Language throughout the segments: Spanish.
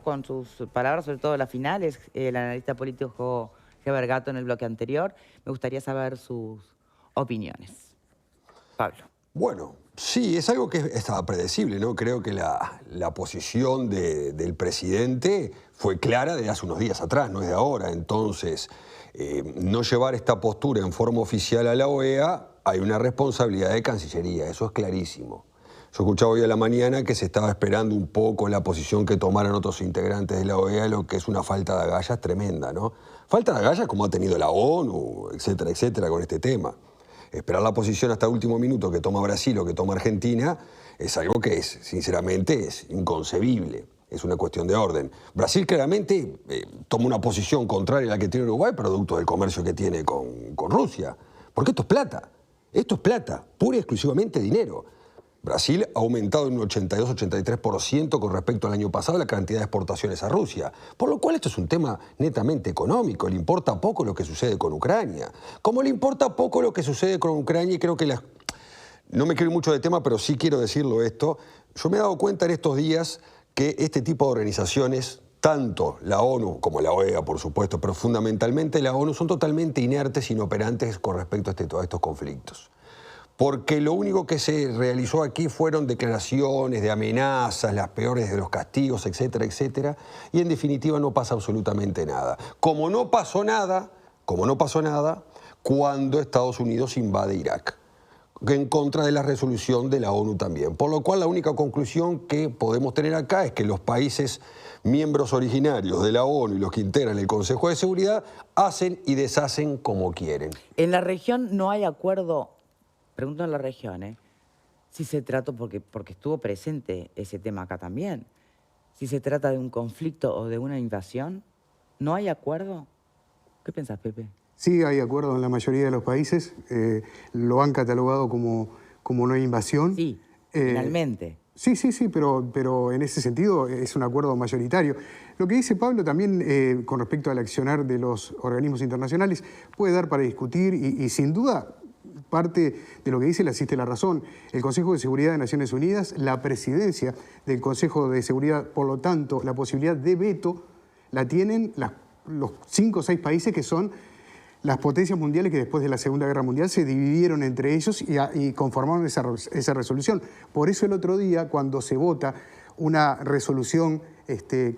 con sus palabras, sobre todo las finales, el analista político Heber Gato en el bloque anterior. Me gustaría saber sus opiniones. Pablo. Bueno, sí, es algo que estaba predecible, ¿no? Creo que la posición del presidente fue clara de hace unos días atrás, no es de ahora. Entonces, no llevar esta postura en forma oficial a la OEA, hay una responsabilidad de Cancillería, eso es clarísimo. Yo escuchaba hoy a la mañana que se estaba esperando un poco la posición que tomaran otros integrantes de la OEA, lo que es una falta de agallas tremenda, ¿no? Falta de agallas como ha tenido la ONU, etcétera, con este tema. Esperar la posición hasta el último minuto que toma Brasil o que toma Argentina es algo que sinceramente es inconcebible. Es una cuestión de orden. Brasil claramente toma una posición contraria a la que tiene Uruguay, producto del comercio que tiene con Rusia. Porque esto es plata. Esto es plata, pura y exclusivamente dinero. Brasil ha aumentado en un 82-83% con respecto al año pasado la cantidad de exportaciones a Rusia. Por lo cual esto es un tema netamente económico. Le importa poco lo que sucede con Ucrania. Como le importa poco lo que sucede con Ucrania, y creo que no me quiero ir mucho de tema, pero sí quiero decirlo esto. Yo me he dado cuenta en estos días que este tipo de organizaciones, tanto la ONU como la OEA, por supuesto, pero fundamentalmente la ONU, son totalmente inertes, inoperantes con respecto a estos conflictos. Porque lo único que se realizó aquí fueron declaraciones de amenazas, las peores de los castigos, etcétera, y en definitiva no pasa absolutamente nada. Como no pasó nada cuando Estados Unidos invade Irak, en contra de la resolución de la ONU también. Por lo cual la única conclusión que podemos tener acá es que los países miembros originarios de la ONU y los que integran el Consejo de Seguridad hacen y deshacen como quieren. En la región no hay acuerdo. Pregunto en la región, si se trata, porque estuvo presente ese tema acá también, si se trata de un conflicto o de una invasión, ¿no hay acuerdo? ¿Qué pensás, Pepe? Sí, hay acuerdo en la mayoría de los países, lo han catalogado como una invasión. Sí, finalmente. Sí, pero en ese sentido es un acuerdo mayoritario. Lo que dice Pablo también con respecto al accionar de los organismos internacionales puede dar para discutir y sin duda parte de lo que dice le asiste la razón. El Consejo de Seguridad de Naciones Unidas, la presidencia del Consejo de Seguridad, por lo tanto, la posibilidad de veto la tienen los 5 o 6 países que son las potencias mundiales que después de la Segunda Guerra Mundial se dividieron entre ellos y conformaron esa resolución. Por eso el otro día, cuando se vota una resolución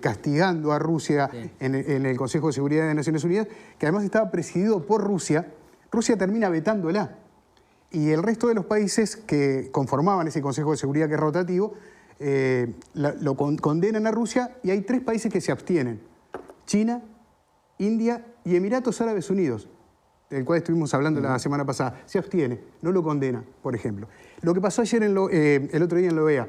castigando a Rusia en el Consejo de Seguridad de Naciones Unidas, que además estaba presidido por Rusia, Rusia termina vetándola. Y el resto de los países que conformaban ese Consejo de Seguridad que es rotativo, lo condenan a Rusia y hay 3 países que se abstienen. China, India y Emiratos Árabes Unidos, del cual estuvimos hablando la semana pasada. Se abstiene, no lo condena, por ejemplo. Lo que pasó ayer el otro día en la OEA.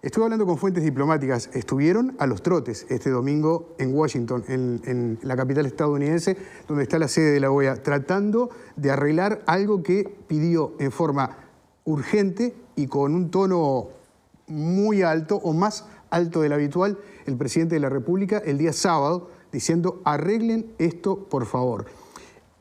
Estuve hablando con fuentes diplomáticas, estuvieron a los trotes este domingo en Washington, en la capital estadounidense, donde está la sede de la OEA, tratando de arreglar algo que pidió en forma urgente y con un tono muy alto, o más alto del habitual, el presidente de la República el día sábado, diciendo: arreglen esto, por favor.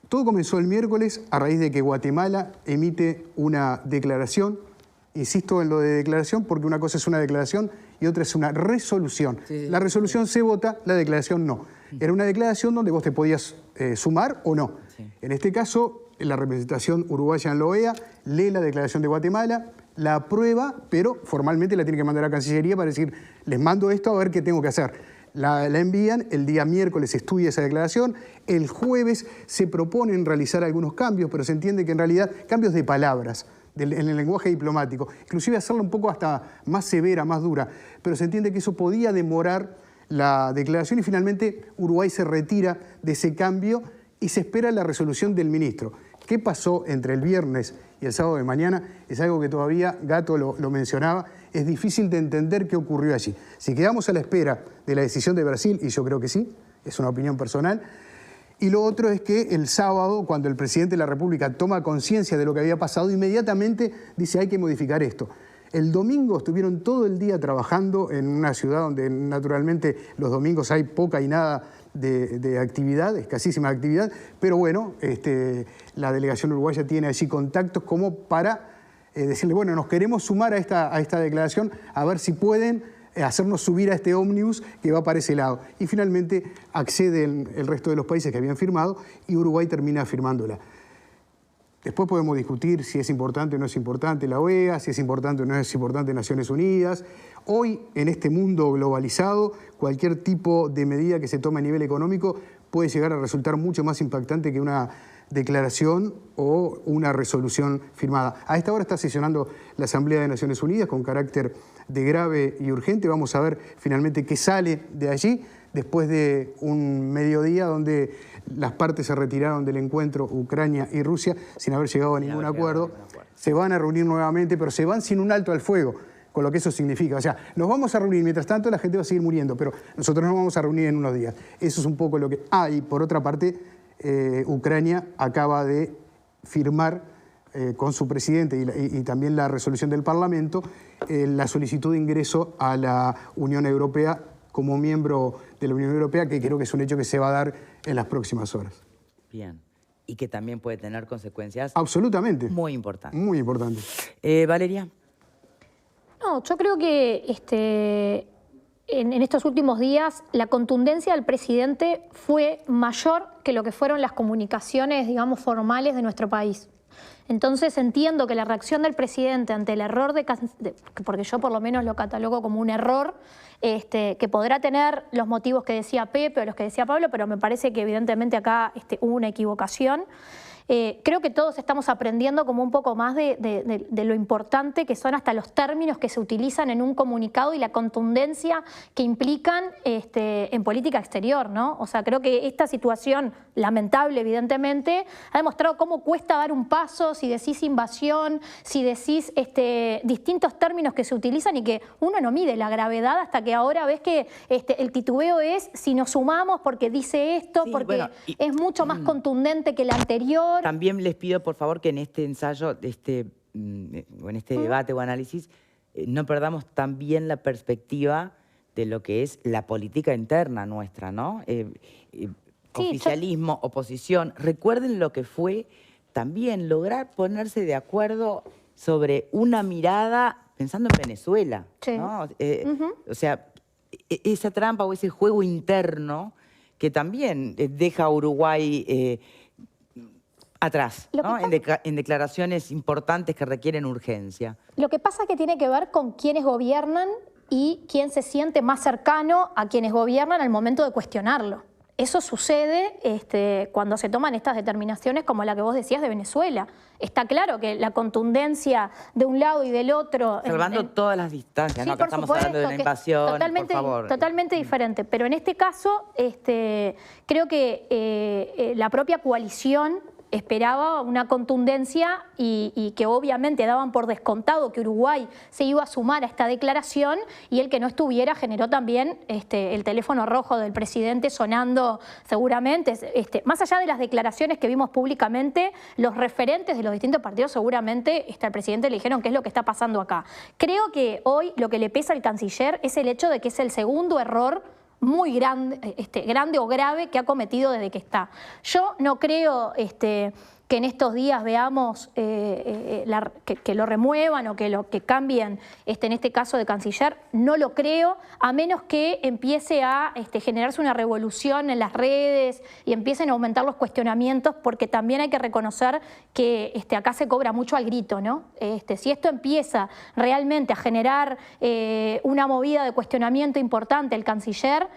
Todo comenzó el miércoles a raíz de que Guatemala emite una declaración. Insisto en lo de declaración porque una cosa es una declaración y otra es una resolución. La resolución se vota, la declaración no. Era una declaración donde vos te podías sumar o no. En este caso, la representación uruguaya en la OEA lee la declaración de Guatemala, la aprueba, pero formalmente la tiene que mandar a Cancillería para decir: les mando esto a ver qué tengo que hacer. La envían, el día miércoles se estudia esa declaración, el jueves se proponen realizar algunos cambios, pero se entiende que en realidad cambios de palabras, en el lenguaje diplomático, inclusive hacerla un poco hasta más severa, más dura, pero se entiende que eso podía demorar la declaración y finalmente Uruguay se retira de ese cambio y se espera la resolución del ministro. ¿Qué pasó entre el viernes y el sábado de mañana? Es algo que todavía Gato lo mencionaba, es difícil de entender qué ocurrió allí. Si quedamos a la espera de la decisión de Brasil, y yo creo que sí, es una opinión personal. Y lo otro es que el sábado, cuando el presidente de la República toma conciencia de lo que había pasado, inmediatamente dice: hay que modificar esto. El domingo estuvieron todo el día trabajando en una ciudad donde naturalmente los domingos hay poca y nada de actividad, escasísima actividad, pero bueno, la delegación uruguaya tiene allí contactos como para decirle: bueno, nos queremos sumar a esta declaración, a ver si pueden hacernos subir a este ómnibus que va para ese lado. Y finalmente acceden el resto de los países que habían firmado y Uruguay termina firmándola. Después podemos discutir si es importante o no es importante la OEA, si es importante o no es importante Naciones Unidas. Hoy, en este mundo globalizado, cualquier tipo de medida que se tome a nivel económico puede llegar a resultar mucho más impactante que una declaración o una resolución firmada. A esta hora está sesionando la Asamblea de Naciones Unidas con carácter de grave y urgente. Vamos a ver finalmente qué sale de allí después de un mediodía donde las partes se retiraron del encuentro, Ucrania y Rusia, sin haber llegado a ningún acuerdo. Se van a reunir nuevamente, pero se van sin un alto al fuego, con lo que eso significa. O sea, nos vamos a reunir, mientras tanto la gente va a seguir muriendo, pero nosotros nos vamos a reunir en unos días. Eso es un poco lo que... y por otra parte, Ucrania acaba de firmar con su presidente y también la resolución del Parlamento la solicitud de ingreso a la Unión Europea como miembro de la Unión Europea, que creo que es un hecho que se va a dar en las próximas horas. Bien. Y que también puede tener consecuencias... Absolutamente. Muy importantes. Muy importantes. Valeria. No, yo creo que en estos últimos días la contundencia del presidente fue mayor que lo que fueron las comunicaciones, digamos, formales de nuestro país. Entonces entiendo que la reacción del presidente ante el error porque yo por lo menos lo catalogo como un error, que podrá tener los motivos que decía Pepe o los que decía Pablo, pero me parece que evidentemente acá hubo una equivocación. Creo que todos estamos aprendiendo como un poco más de lo importante que son hasta los términos que se utilizan en un comunicado y la contundencia que implican en política exterior, ¿no? O sea, creo que esta situación lamentable, evidentemente, ha demostrado cómo cuesta dar un paso, si decís invasión, si decís distintos términos que se utilizan y que uno no mide la gravedad hasta que ahora ves que el titubeo es si nos sumamos porque dice esto, Sí, porque bueno, es mucho más contundente que el anterior. También les pido, por favor, que en este ensayo, en este debate o análisis, no perdamos también la perspectiva de lo que es la política interna nuestra, ¿no? Oficialismo, oposición. Recuerden lo que fue también lograr ponerse de acuerdo sobre una mirada pensando en Venezuela, Sí. ¿no? O sea, esa trampa o ese juego interno que también deja a Uruguay atrás, ¿no? En declaraciones importantes que requieren urgencia. Lo que pasa es que tiene que ver con quiénes gobiernan y quién se siente más cercano a quienes gobiernan al momento de cuestionarlo. Eso sucede cuando se toman estas determinaciones como la que vos decías de Venezuela. Está claro que la contundencia de un lado y del otro... Salvando todas las distancias, Sí, ¿no? Acá por estamos supuesto, hablando de una que invasión, totalmente, por favor. totalmente diferente. Pero en este caso, creo que la propia coalición esperaba una contundencia y que obviamente daban por descontado que Uruguay se iba a sumar a esta declaración, y el que no estuviera generó también el teléfono rojo del presidente sonando seguramente. Más allá de las declaraciones que vimos públicamente, los referentes de los distintos partidos seguramente al presidente le dijeron qué es lo que está pasando acá. Creo que hoy lo que le pesa al canciller es el hecho de que es el segundo error muy grande o grave que ha cometido desde que está. Yo no creo que en estos días veamos que lo remuevan o que cambien, en este caso de canciller. No lo creo, a menos que empiece a generarse una revolución en las redes y empiecen a aumentar los cuestionamientos, porque también hay que reconocer que acá se cobra mucho al grito, ¿no? Si esto empieza realmente a generar una movida de cuestionamiento importante el canciller,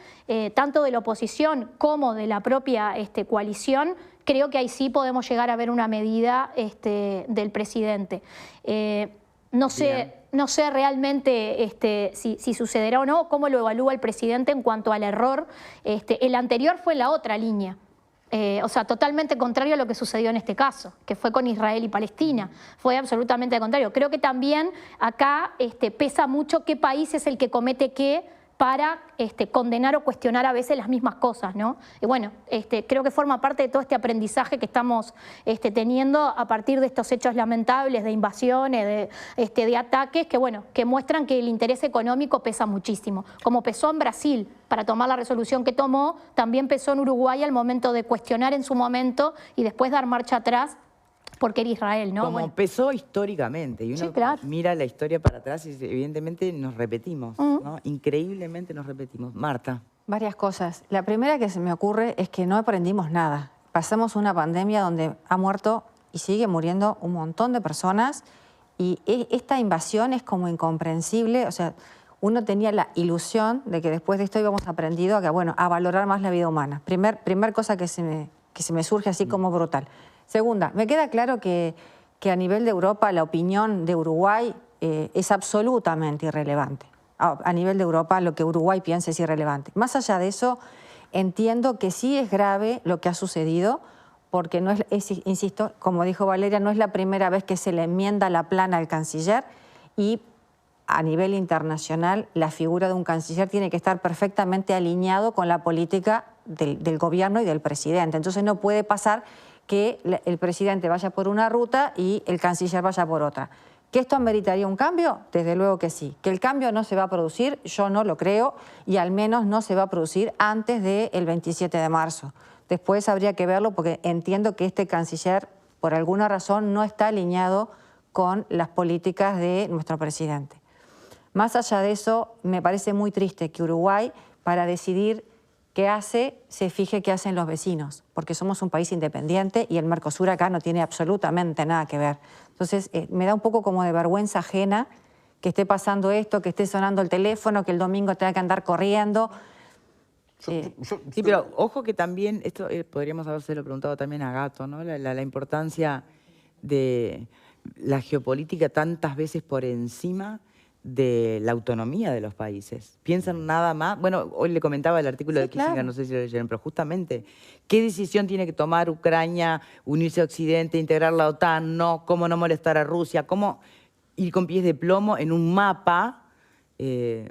tanto de la oposición como de la propia coalición, creo que ahí sí podemos llegar a ver una medida del presidente. No sé realmente si sucederá o no, cómo lo evalúa el presidente en cuanto al error. El anterior fue la otra línea. O sea, totalmente contrario a lo que sucedió en este caso, que fue con Israel y Palestina. Fue absolutamente al contrario. Creo que también acá pesa mucho qué país es el que comete qué, para condenar o cuestionar a veces las mismas cosas, ¿no? Y bueno, creo que forma parte de todo este aprendizaje que estamos teniendo a partir de estos hechos lamentables de invasiones, de ataques, que bueno, que muestran que el interés económico pesa muchísimo. Como pesó en Brasil para tomar la resolución que tomó, también pesó en Uruguay al momento de cuestionar en su momento y después dar marcha atrás porque era Israel, ¿no? Como Bueno. empezó históricamente. Y uno Sí, claro. mira la historia para atrás y evidentemente nos repetimos, ¿no? Increíblemente nos repetimos. Marta. Varias cosas. La primera que se me ocurre es que no aprendimos nada. Pasamos una pandemia donde ha muerto y sigue muriendo un montón de personas y esta invasión es como incomprensible. O sea, uno tenía la ilusión de que después de esto íbamos aprendido a, que, bueno, a valorar más la vida humana. Primer cosa que se me surge así como brutal. Segunda, me queda claro que a nivel de Europa la opinión de Uruguay es absolutamente irrelevante. A nivel de Europa lo que Uruguay piensa es irrelevante. Más allá de eso, entiendo que sí es grave lo que ha sucedido, porque no insisto, como dijo Valeria, no es la primera vez que se le enmienda la plana al canciller y a nivel internacional la figura de un canciller tiene que estar perfectamente alineado con la política del gobierno y del presidente. Entonces no puede pasar que el presidente vaya por una ruta y el canciller vaya por otra. ¿Que esto ameritaría un cambio? Desde luego que sí. ¿Que el cambio no se va a producir? Yo no lo creo y al menos no se va a producir antes del 27 de marzo. Después habría que verlo porque entiendo que este canciller, por alguna razón, no está alineado con las políticas de nuestro presidente. Más allá de eso, me parece muy triste que Uruguay, para decidir qué hace, se fije qué hacen los vecinos, porque somos un país independiente y el Mercosur acá no tiene absolutamente nada que ver. Entonces, me da un poco como de vergüenza ajena que esté pasando esto, que esté sonando el teléfono, que el domingo tenga que andar corriendo. Sí, pero ojo que también, esto podríamos habérselo preguntado también a Gato, ¿no? La importancia de la geopolítica tantas veces por encima de la autonomía de los países. Piensan nada más, bueno, hoy le comentaba el artículo de Kissinger, claro. No sé si lo leyeron, pero justamente, ¿qué decisión tiene que tomar Ucrania, unirse a Occidente, integrar la OTAN, no, cómo no molestar a Rusia, cómo ir con pies de plomo en un mapa que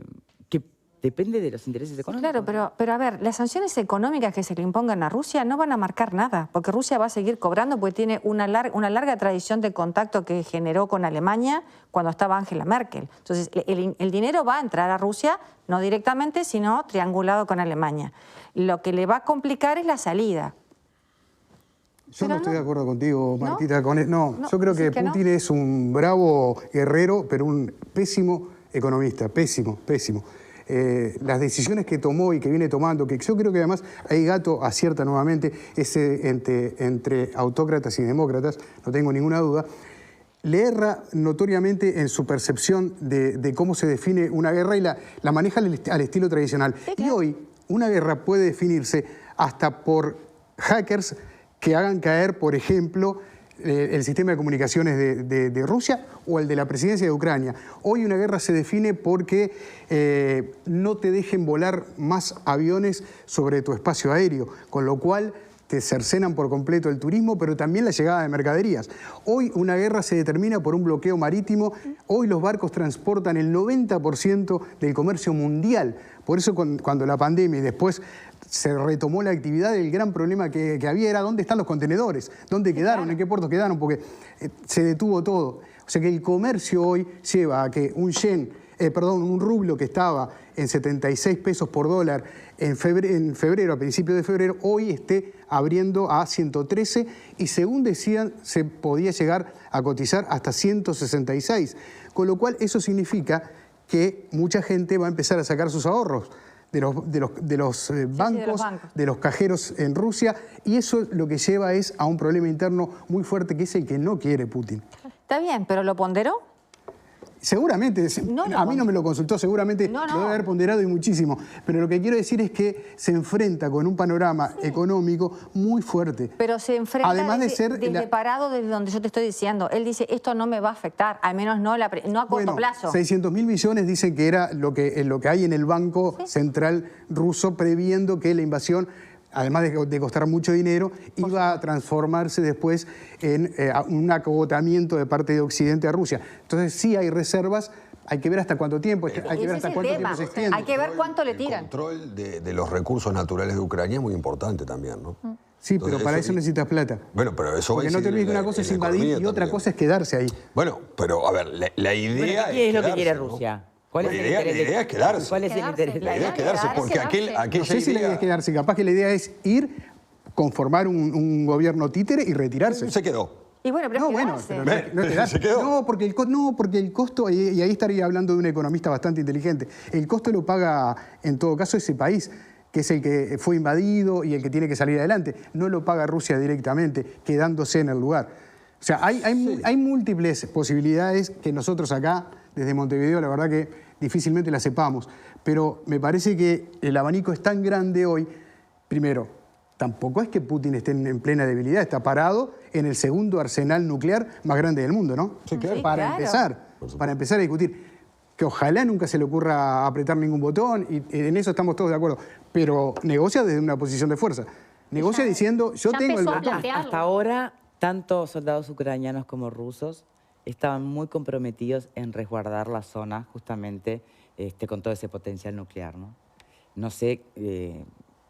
depende de los intereses económicos? Claro, pero a ver, las sanciones económicas que se le impongan a Rusia no van a marcar nada, porque Rusia va a seguir cobrando porque tiene una larga tradición de contacto que generó con Alemania cuando estaba Angela Merkel. Entonces, el dinero va a entrar a Rusia, no directamente, sino triangulado con Alemania. Lo que le va a complicar es la salida. Yo no estoy de acuerdo contigo, Martita. ¿No? Yo creo que Putin es un bravo guerrero, pero un pésimo economista, pésimo. Las decisiones que tomó y que viene tomando, que yo creo que además ahí Gato acierta nuevamente, entre autócratas y demócratas, no tengo ninguna duda, le erra notoriamente en su percepción de cómo se define una guerra y la maneja al estilo tradicional. Sí, claro. Y hoy una guerra puede definirse hasta por hackers que hagan caer, por ejemplo, el sistema de comunicaciones de Rusia o el de la presidencia de Ucrania. Hoy una guerra se define porque no te dejen volar más aviones sobre tu espacio aéreo, con lo cual te cercenan por completo el turismo, pero también la llegada de mercaderías. Hoy una guerra se determina por un bloqueo marítimo. Hoy los barcos transportan el 90% del comercio mundial. Por eso cuando la pandemia y después se retomó la actividad, el gran problema que había era dónde están los contenedores, dónde quedaron, en qué puertos quedaron, porque se detuvo todo. O sea que el comercio hoy lleva a que un rublo que estaba en 76 pesos por dólar en febrero, a principios de febrero, hoy esté abriendo a 113 y según decían se podía llegar a cotizar hasta 166. Con lo cual eso significa que mucha gente va a empezar a sacar sus ahorros de los bancos, de los cajeros en Rusia, y eso lo que lleva es a un problema interno muy fuerte que es el que no quiere Putin. Está bien, pero ¿lo ponderó? Seguramente, a mí no me lo consultó, seguramente lo debe haber ponderado y muchísimo, pero lo que quiero decir es que se enfrenta con un panorama económico muy fuerte. Pero se enfrenta desde parado desde donde yo te estoy diciendo. Él dice, esto no me va a afectar, al menos no a corto plazo. 600.000 millones dicen que era lo que hay en el Banco Central ruso, previendo que la invasión, además de costar mucho dinero, iba a transformarse después en un acogotamiento de parte de Occidente a Rusia. Entonces sí hay reservas, hay que ver hasta cuánto tiempo, hay que ver hasta cuánto tiempo se extiende. Hay que ver cuánto le tiran. El control de los recursos naturales de Ucrania es muy importante también, ¿no? Sí, entonces, pero para eso necesitas plata. Bueno, pero eso porque no te olvides que una cosa es invadir y otra cosa es quedarse ahí. Bueno, pero a ver, la idea ¿qué es lo que quiere Rusia? La idea es quedarse. ¿Cuál es el interés? La idea es quedarse, porque no sé si la idea es quedarse, capaz que la idea es ir, conformar un gobierno títere y retirarse. Se quedó. Y bueno, pero No, es bueno, quedarse. pero no es quedarse. Se quedó. No, porque el costo, y ahí estaría hablando de un economista bastante inteligente, el costo lo paga en todo caso ese país, que es el que fue invadido y el que tiene que salir adelante. No lo paga Rusia directamente, quedándose en el lugar. O sea, hay múltiples posibilidades que nosotros acá, desde Montevideo, la verdad que difícilmente las sepamos. Pero me parece que el abanico es tan grande hoy. Primero, tampoco es que Putin esté en plena debilidad, está parado en el segundo arsenal nuclear más grande del mundo, ¿no? Sí, claro. Para empezar a discutir. Que ojalá nunca se le ocurra apretar ningún botón, y en eso estamos todos de acuerdo, pero negocia desde una posición de fuerza. Negocia diciendo, yo ya tengo el empezó a botón. plantearlo. Hasta ahora, tanto soldados ucranianos como rusos estaban muy comprometidos en resguardar la zona justamente con todo ese potencial nuclear, ¿no? No sé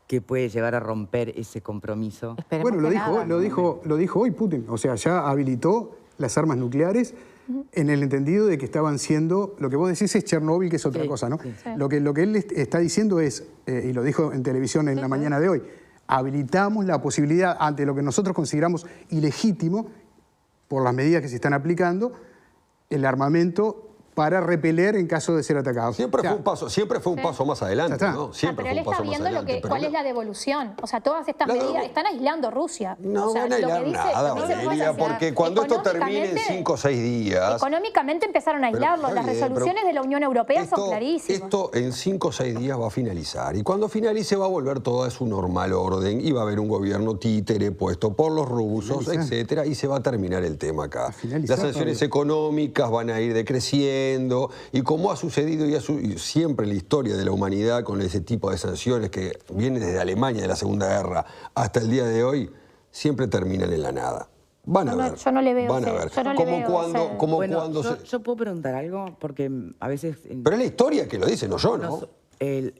qué puede llevar a romper ese compromiso. Esperemos Bueno, que nada. lo dijo hoy Putin, o sea, ya habilitó las armas nucleares en el entendido de que estaban siendo, lo que vos decís es Chernóbil, que es otra Sí, cosa, ¿no? sí. Lo que él está diciendo es, y lo dijo en televisión en la mañana de hoy, habilitamos la posibilidad, ante lo que nosotros consideramos ilegítimo, por las medidas que se están aplicando, el armamento para repeler en caso de ser atacado. Siempre O sea, fue un paso más adelante, Ya está. ¿no? Siempre pero él fue un está paso más viendo adelante. cuál es la devolución. O sea, todas estas La medidas devo- están aislando Rusia. No O sea, van a lo que aislar dice- nada, lo que dice Valeria, Rusia, porque cuando esto termine en 5 o 6 días... Económicamente empezaron a aislarlo. Pero, Las está bien, resoluciones pero de la Unión Europea son clarísimas. Esto en 5 o 6 días va a finalizar. Y cuando finalice va a volver todo a su normal orden y va a haber un gobierno títere puesto por los rusos, etcétera, y se va a terminar el tema acá. finalizar, Las sanciones Pablo. económicas van a ir decreciendo y como ha sucedido y siempre en la historia de la humanidad con ese tipo de sanciones que vienen desde Alemania de la Segunda Guerra hasta el día de hoy, siempre terminan en la nada. Van a ver. Yo no le veo Van a ese- ver. yo no le Como veo cuando, ese- como Bueno, cuando se- yo puedo preguntar algo, porque a veces... Pero es la historia que lo dice, no yo, ¿no?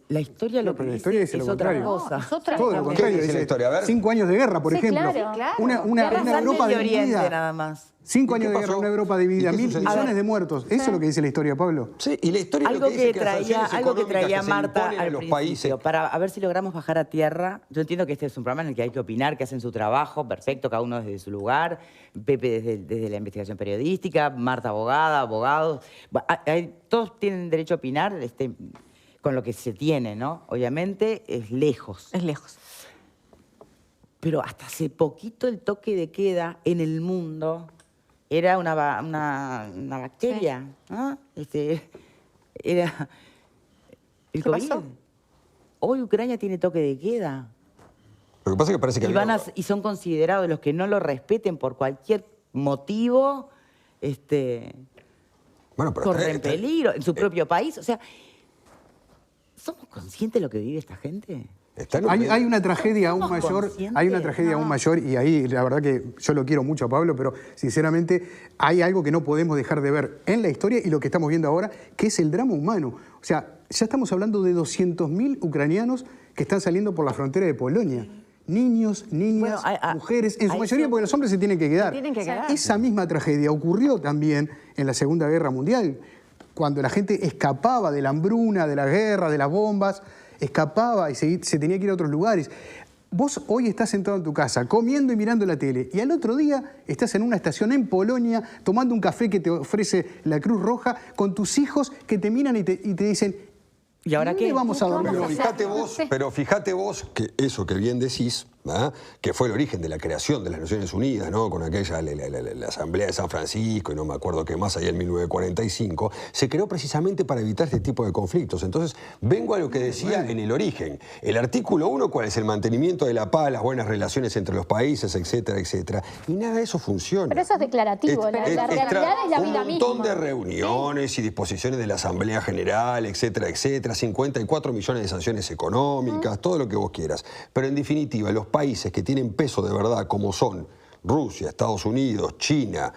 la historia lo pero que la historia dice dice es lo otra contrario. cosa. Es otra Todo lo cosa. contrario. dice la historia? A ver. 5 años de guerra, por Sí, ejemplo. claro. Claro. Una Pensá en Europa Medio Oriente dividida. nada más. 5 ¿Y qué años de guerra, pasó? una Europa dividida, ¿Y qué 1000 sucedió? millones de muertos. Eso es lo que dice la historia, Pablo. Sí, y la historia Algo lo que dice que que las sanciones traía económicas se Marta imponen a al los principio, países. para a ver si logramos bajar a tierra. Yo entiendo que este es un programa en el que hay que opinar, que hacen su trabajo, perfecto, cada uno desde su lugar, Pepe desde la investigación periodística, Marta abogada, abogados. Todos tienen derecho a opinar con lo que se tiene, ¿no? Obviamente es lejos. Es lejos. Pero hasta hace poquito el toque de queda en el mundo era una bacteria, ¿no? Era el ¿Qué COVID. pasó? Hoy Ucrania tiene toque de queda. Lo que pasa es que parece que... Y son considerados los que no lo respeten por cualquier motivo, Bueno, pero corren peligro en su propio país. O sea, ¿somos conscientes de lo que vive esta gente? Hay una tragedia aún ¿Somos mayor, conscientes? hay una tragedia aún mayor, y ahí la verdad que yo lo quiero mucho a Pablo, pero sinceramente hay algo que no podemos dejar de ver en la historia y lo que estamos viendo ahora, que es el drama humano. O sea, ya estamos hablando de 200.000 ucranianos que están saliendo por la frontera de Polonia. Niños, niñas, Bueno, mujeres, en su a mayoría eso- porque los hombres se tienen que quedar. tienen que quedar. Esa misma tragedia ocurrió también en la Segunda Guerra Mundial, cuando la gente escapaba de la hambruna, de la guerra, de las bombas, escapaba y se tenía que ir a otros lugares. Vos hoy estás sentado en tu casa, comiendo y mirando la tele, y al otro día estás en una estación en Polonia, tomando un café que te ofrece la Cruz Roja, con tus hijos que te miran y te dicen, ¿Y ahora ¿dónde qué? vamos a dormir Pero hoy? fíjate vos que eso que bien decís, ¿ah? Que fue el origen de la creación de las Naciones Unidas, ¿no? Con aquella, la Asamblea de San Francisco, y no me acuerdo qué más, allá en 1945, se creó precisamente para evitar este tipo de conflictos. Entonces, vengo a lo que decía en el origen. El artículo 1, ¿cuál es? El mantenimiento de la paz, las buenas relaciones entre los países, etcétera, etcétera. Y nada de eso funciona. Pero eso es declarativo. La realidad es la vida Un montón misma. de reuniones y disposiciones de la Asamblea General, etcétera, etcétera, 54 millones de sanciones económicas, todo lo que vos quieras. Pero en definitiva, los países que tienen peso de verdad, como son Rusia, Estados Unidos, China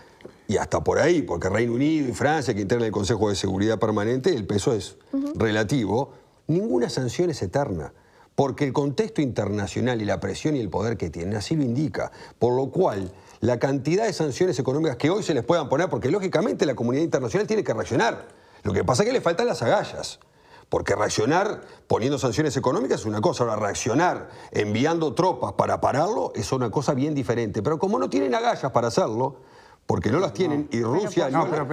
y hasta por ahí, porque Reino Unido y Francia, que integran el Consejo de Seguridad Permanente, el peso es relativo, ninguna sanción es eterna. Porque el contexto internacional y la presión y el poder que tienen así lo indica. Por lo cual, la cantidad de sanciones económicas que hoy se les puedan poner, porque lógicamente la comunidad internacional tiene que reaccionar. Lo que pasa es que le faltan las agallas. Porque reaccionar poniendo sanciones económicas es una cosa, ahora reaccionar enviando tropas para pararlo es una cosa bien diferente. Pero como no tienen agallas para hacerlo, porque no las tienen, y Rusia... No, pero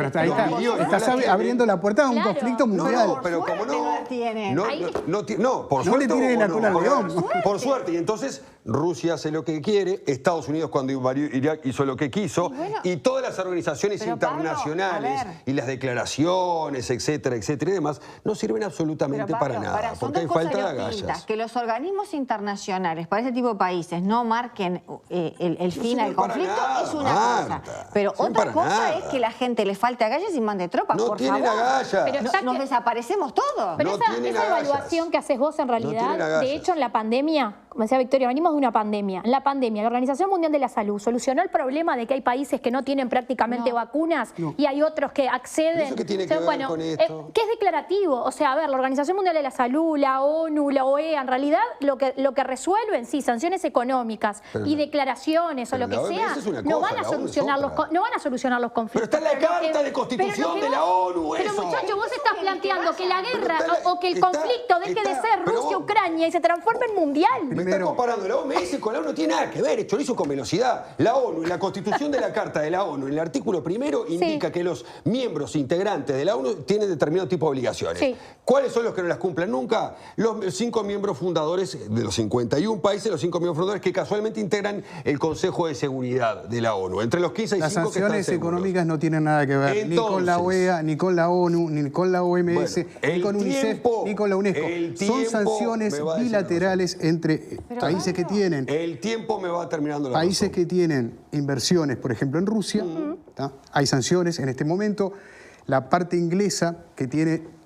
estás abriendo la puerta a un conflicto mundial. No, pero como no... No las tienen. No, por suerte. No le tienen la cola al león. Por suerte. Y entonces Rusia hace lo que quiere, Estados Unidos cuando invadió Irak hizo lo que quiso, y todas las organizaciones internacionales y las declaraciones, etcétera, etcétera y demás, no sirven absolutamente para nada, porque hay falta de agallas. Que los organismos internacionales para ese tipo de países no marquen el fin al conflicto es una cosa. Pero otra cosa es que la gente le falte agallas y mande tropas, no por tienen favor. agallas. Nos desaparecemos todos. Pero esa evaluación que haces vos en realidad, de hecho en la pandemia, como decía Victoria, venimos de una pandemia. En la pandemia, la Organización Mundial de la Salud solucionó el problema de que hay países que no tienen prácticamente vacunas y hay otros que acceden. ¿Eso qué tiene que ver con esto? Que es declarativo. O sea, a ver, la Organización Mundial de la Salud, la ONU, la OEA, en realidad lo que resuelven, sí, sanciones económicas y declaraciones o lo que sea, no van a solucionar los conflictos. Pero está en la Carta de Constitución de la ONU, Pero muchachos, vos estás planteando que la guerra o que el conflicto deje de ser Rusia-Ucrania y se transforme en mundial. Me está comparando la OMS con la ONU, no tiene nada que ver, hecho lo hizo con velocidad. La ONU, en la Constitución de la Carta de la ONU, en el artículo primero, indica que los miembros integrantes de la ONU tienen determinado tipo de obligaciones. Sí. ¿Cuáles son los que no las cumplen nunca? Los 5 miembros fundadores de los 51 países, los 5 miembros fundadores que casualmente integran el Consejo de Seguridad de la ONU. Entre los 15 hay 5 que están seguros. Las sanciones económicas no tienen nada que ver ni con la OEA, ni con la ONU, ni con la OMS, ni con UNICEF, ni con la UNESCO. Son sanciones bilaterales entre países que tienen... El tiempo me va terminando la países razón. que tienen inversiones, por ejemplo en Rusia, hay sanciones en este momento. La parte inglesa que tiene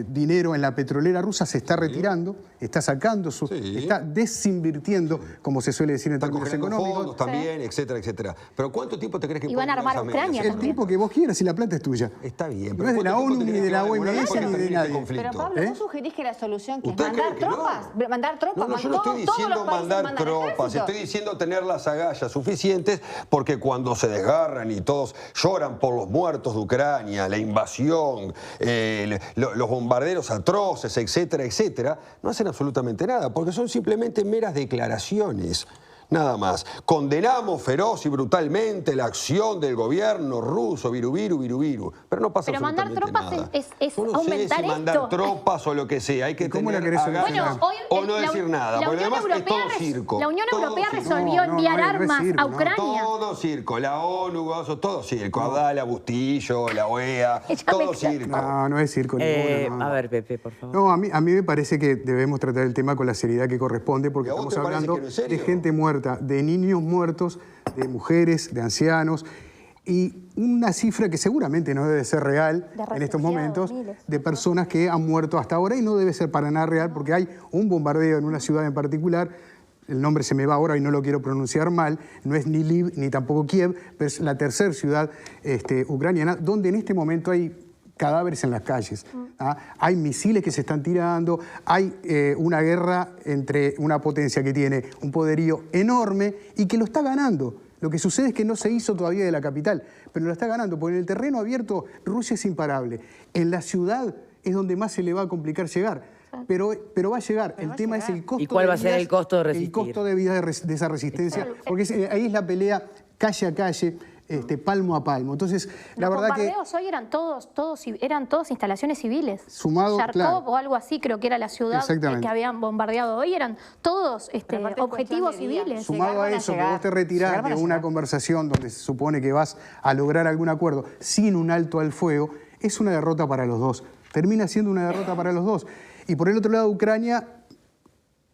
dinero en la petrolera rusa se está retirando, está sacando, está desinvirtiendo, como se suele decir en términos económicos. Fondos también, etcétera, etcétera. Pero ¿cuánto tiempo te crees que Y van a armar Ucrania El tiempo que vos quieras y la plata es tuya. Está bien. No es de la ONU, ni de la OMS, ni de nadie. Pero Pablo, ¿vos sugerís que la solución que es ¿Usted mandar cree que tropas? no? ¿Mandar tropas? No, yo no estoy diciendo mandar tropas, estoy diciendo tener las agallas suficientes, porque cuando se desgarran y todos lloran por los muertos de Ucrania, la invasión, los bombarderos atroces, etcétera, etcétera, no hacen absolutamente nada, porque son simplemente meras declaraciones. Nada más. Condenamos feroz y brutalmente la acción del gobierno ruso, viru. Pero no pasa absolutamente nada. Pero mandar tropas es no aumentar sé si esto. mandar tropas o lo que sea. Hay que ¿Cómo la tener querés agallas solucionar? o no decir nada. Porque además es todo circo. La Unión todo Europea circo. resolvió enviar armas circo, a Ucrania. Todo circo. La ONU, todo circo. Abdala, Bustillo, la OEA, todo circo. No es circo ninguno. A ver, Pepe, por favor. No, a mí me parece que debemos tratar el tema con la seriedad que corresponde, porque ¿Y a vos estamos te parece hablando que no es serio? de gente muerta, de niños muertos, de mujeres, de ancianos, y una cifra que seguramente no debe ser real en estos momentos, de personas que han muerto hasta ahora, y no debe ser para nada real, porque hay un bombardeo en una ciudad en particular. El nombre se me va ahora y no lo quiero pronunciar mal, no es ni Lviv ni tampoco Kiev, pero es la tercera ciudad ucraniana, donde en este momento hay cadáveres en las calles. Hay misiles que se están tirando, hay una guerra entre una potencia que tiene un poderío enorme y que lo está ganando. Lo que sucede es que no se hizo todavía de la capital, pero lo está ganando, porque en el terreno abierto Rusia es imparable. En la ciudad es donde más se le va a complicar llegar. Pero va a llegar. El tema es el costo. ¿Y cuál va a ser el costo de resistir? El costo de vida de esa resistencia, porque ahí es la pelea calle a calle, palmo a palmo. Entonces, la verdad que... Los bombardeos hoy eran todos instalaciones civiles. Sumado, Yarkov, claro. o algo así, creo que era la ciudad que habían bombardeado hoy, eran todos objetivos civiles. Sumado a eso, que vos te retirás de una conversación donde se supone que vas a lograr algún acuerdo sin un alto al fuego, es una derrota para los dos. Termina siendo una derrota para los dos. Y por el otro lado, Ucrania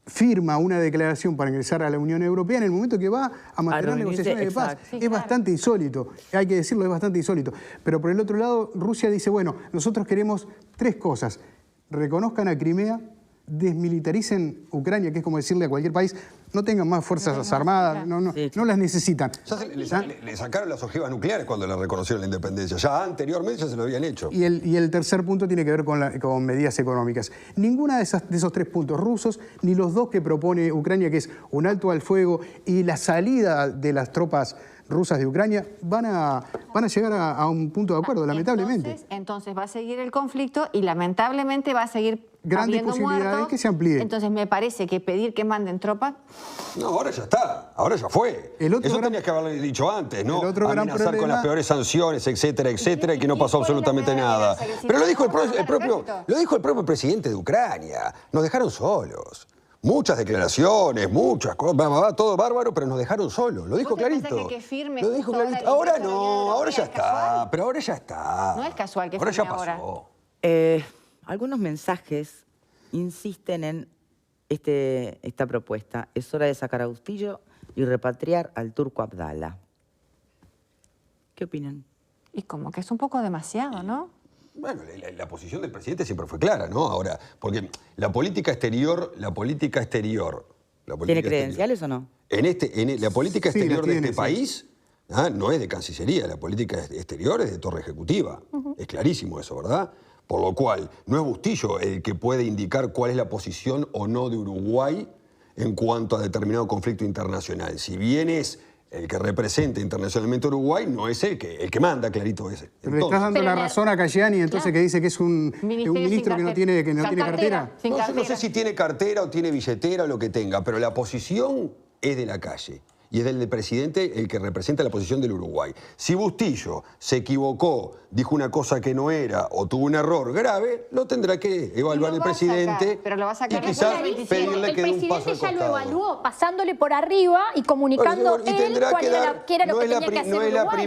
firma una declaración para ingresar a la Unión Europea en el momento que va a mantener negociaciones de paz. Exacto. Es bastante insólito, hay que decirlo, es bastante insólito. Pero por el otro lado, Rusia dice, bueno, nosotros queremos 3 cosas. Reconozcan a Crimea, desmilitaricen Ucrania, que es como decirle a cualquier país, no tengan más fuerzas armadas, no las necesitan. Ya le sacaron las ojivas nucleares cuando le reconocieron la independencia. Ya anteriormente ya se lo habían hecho. Y el tercer punto tiene que ver con medidas económicas. Ninguna de esos 3 puntos rusos, ni los 2 que propone Ucrania, que es un alto al fuego y la salida de las tropas rusas de Ucrania, van a llegar a un punto de acuerdo, lamentablemente. Entonces va a seguir el conflicto y lamentablemente va a seguir grandes habiendo posibilidades muertos. que se amplíe. Entonces me parece que pedir que manden tropas... No, ahora ya está, ahora ya fue. Eso tenías que haberle dicho antes, ¿no? Amenazar con las peores sanciones, etcétera, etcétera, y que no pasó absolutamente nada. Pero lo dijo el propio presidente de Ucrania. Nos dejaron solos. Muchas declaraciones, muchas cosas, todo bárbaro, pero nos dejaron solos. Lo dijo clarito. Lo dijo clarito. Ahora no, ahora ya está. Pero ahora ya está. No es casual que ahora ya firme pasó. ahora. Algunos mensajes insisten en esta propuesta. Es hora de sacar a Bustillo y repatriar al turco Abdala. ¿Qué opinan? Y como que es un poco demasiado, ¿no? Bueno, la posición del presidente siempre fue clara, ¿no? Ahora, porque la política exterior... ¿Tiene credenciales o no? La política exterior de este sí. país no es de Cancillería, la política exterior es de Torre Ejecutiva. Es clarísimo eso, ¿verdad? Por lo cual, no es Bustillo el que puede indicar cuál es la posición o no de Uruguay en cuanto a determinado conflicto internacional. Si bien es el que representa internacionalmente a Uruguay, no es el que manda, clarito ese. Pero le estás dando la razón a Cayani, entonces, que dice que es un ministro que no tiene cartera. No sé si tiene cartera o tiene billetera o lo que tenga, pero la posición es de la calle. Y es del presidente el que representa la posición del Uruguay. Si Bustillo se equivocó, dijo una cosa que no era o tuvo un error grave, lo tendrá que evaluar el presidente. Pero lo va a sacar y quizás pedirle que dé un paso al El presidente ya lo costado. evaluó, pasándole por arriba y comunicando Y tendrá cuál que era dar, qué era lo no que es la, tenía que hacer no es la Uruguay.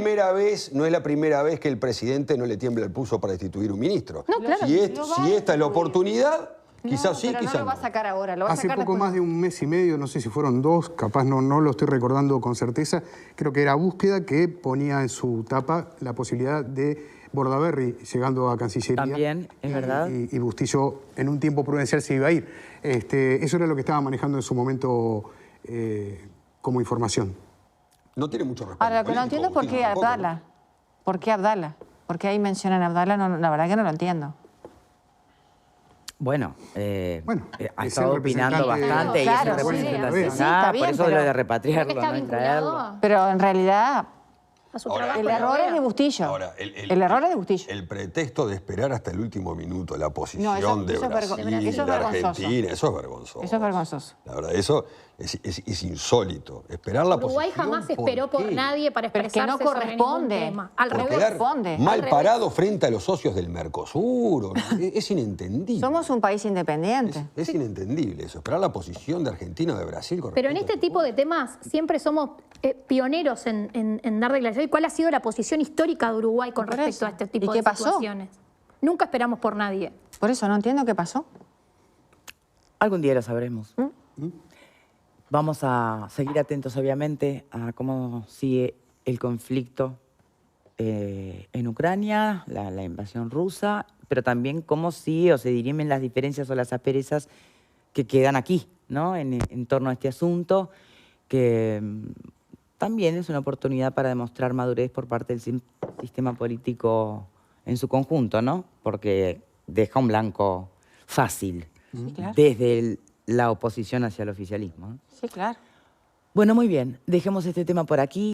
no es la primera vez que el presidente no le tiembla el pulso para destituir un ministro. No, claro. Si esta es la oportunidad, quizás sí, pero quizás no lo va a sacar ahora, lo va a Hace sacar poco después. más de un mes y medio, no sé si fueron 2, capaz no lo estoy recordando con certeza, creo que era Búsqueda que ponía en su tapa la posibilidad de Bordaberry llegando a Cancillería. También, es verdad. Y Bustillo en un tiempo prudencial se iba a ir. Eso era lo que estaba manejando en su momento como información. no tiene mucho respaldo. Ahora, lo que no entiendo es por qué tampoco, ¿no? Abdala. ¿Por qué Abdala? ¿Por qué ahí mencionan a Abdala? No, la verdad que no lo entiendo. Bueno, ha es estado el opinando representante- bastante y Claro, es el sí, representante sí, está por bien, eso pero- lo de repatriarlo, Creo que está ¿no? Y traerlo. vinculado Pero en realidad a su Ahora, trabajo. el en la error es de OEA. Bustillo. Ahora, el error es de Bustillo. El pretexto de esperar hasta el último minuto la posición No, eso de es Brasil, eso es de vergonzoso. Argentina, eso es vergonzoso. Eso es vergonzoso. La verdad, eso es insólito. Esperar la Uruguay posición. jamás esperó por qué? nadie para Pero es que expresarse no sobre ningún corresponde. tema. Al Por revés. quedar corresponde. mal Al revés. parado frente a los socios del Mercosur. Es inentendible. Somos un país independiente. Es inentendible eso. Esperar la posición de Argentina o de Brasil. con Pero en respecto este a tipo de temas siempre somos pioneros en dar declaraciones. ¿Y cuál ha sido la posición histórica de Uruguay con Por respecto eso. a este ¿Y tipo qué de pasó? situaciones? Nunca esperamos por nadie. Por eso no entiendo qué pasó. Algún día lo sabremos. Vamos a seguir atentos, obviamente, a cómo sigue el conflicto en Ucrania, la invasión rusa, pero también cómo sigue o se dirimen las diferencias o las asperezas que quedan aquí, ¿no? En torno a este asunto, que también es una oportunidad para demostrar madurez por parte del sistema político en su conjunto, ¿no? Porque deja un blanco fácil claro. desde la oposición hacia el oficialismo, ¿no? Sí, claro. Bueno, muy bien. Dejemos este tema por aquí.